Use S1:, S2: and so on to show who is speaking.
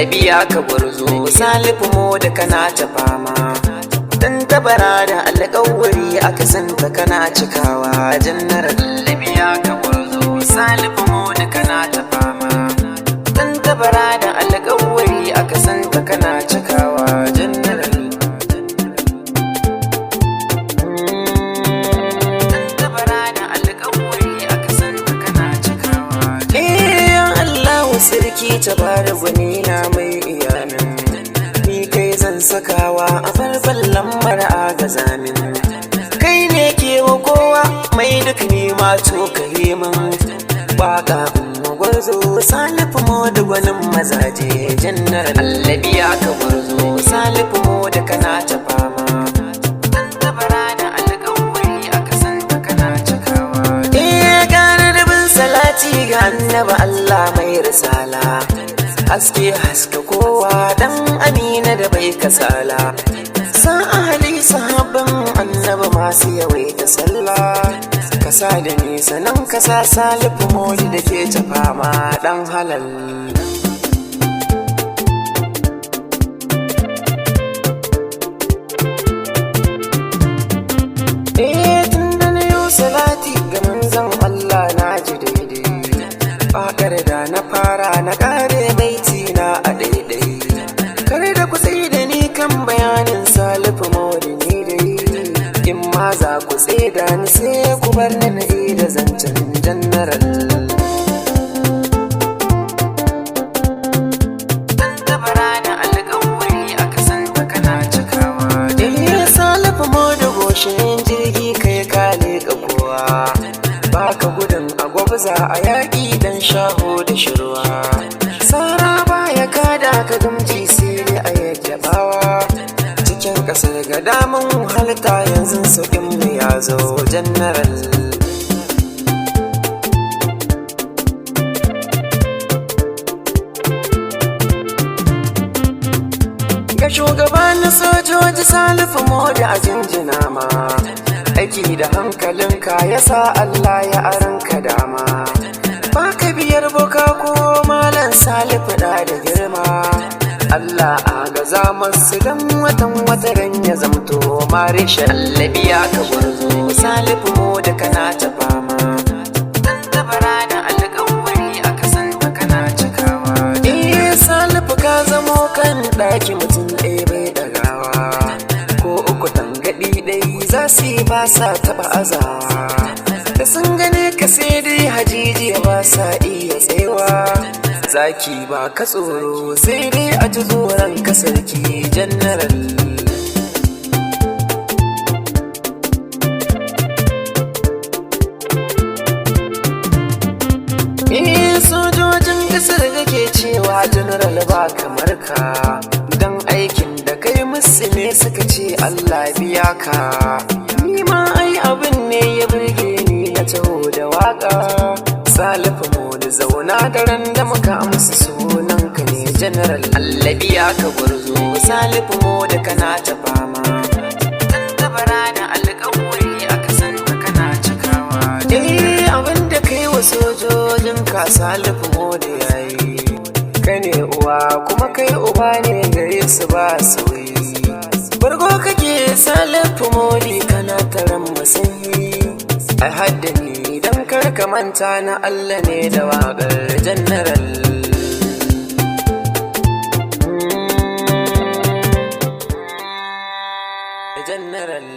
S1: lallabiya ka gwarzo salifu mo da kana ta fama dan tabara da alƙawari aka santa kana cikawa jannar lallabiya ka gwarzo salifu mo da kana ta fama dan tabara da alƙawari aka santa kana cikawa jannar sarki ta bada gwani na mai iyamin ni kai zan sakawa a farfan lambar a gazamin kai ne ke wa kowa mai duk nema to ka min baka gwarzo salifu mo da gwanin mazaje jannar allabiya ka gwarzo salifu mo da kana ta fama dan tabara da alƙawari aka santa kana cikawa salati ga annaba Allah mai risala haske haska kowa dan amina da bai kasala sa ahli sahabban annaba masu yawaita sallah kasa da nisa nan kasa salifu moli da ke ta fama dan halal tunda na yau salati ga manzon Allah na ji fakar da na fara na kare baiti na a daidai kare da ku tsaye da ni kan bayanin salifu mawadi ni dai in ma za ku tsaye da ni sai ku bar ni na da zancen jannaral dan tabara da alƙawari aka santa kana cikawa salifu mawadi goshin jirgi kai kale ga kowa baka gudun agwabza a yaƙi dan shaho da shirwa sara baya kada ka gamji sai a yayyabawa cikin ƙasar ga damun halitta yanzu sauƙin mu ya zo jannaral ga shugaban sojoji salifu modi a jinjina ma aiki da hankalinka ya sa Allah ya aranka dama baka biyar boka ko malan salifu da girma Allah a gaza masu dan watan ya zamto marisha allabiya ka gwarzo salifu mo da kana ta fama dan tabara da alƙawari aka santa kana cikawa salifu ka zamo kan ɗaki mutum ɗaya bai ɗagawa ko uku tangaɗi ɗai za su yi ba sa taɓa azawa da sun gane ka sai dai hajiji ba sa iya tsayawa zaki ba ka tsoro sai dai a ji tsoron ka sarki jannaral sojojin ƙasar da ke cewa jannaral ba kamar ka don aikin da kai musu ne suka ce Allah biya ka ni ma ai abin ne ya burge ni na taho da waka salifu mu da zauna daren da muka amsa sunan ka ne general allabiya ka gwarzo salifu mu da kana ta fama dan tabara da alƙawari aka santa kana cikawa abin da kai wa sojojin ka salifu mu da yayi kai ne uwa kuma kai uba ne gare su ba sauyi bargo kake salifu moli kana taron masanyi ai haddani dan karka manta na Allah ne da waƙar jannaral jannaral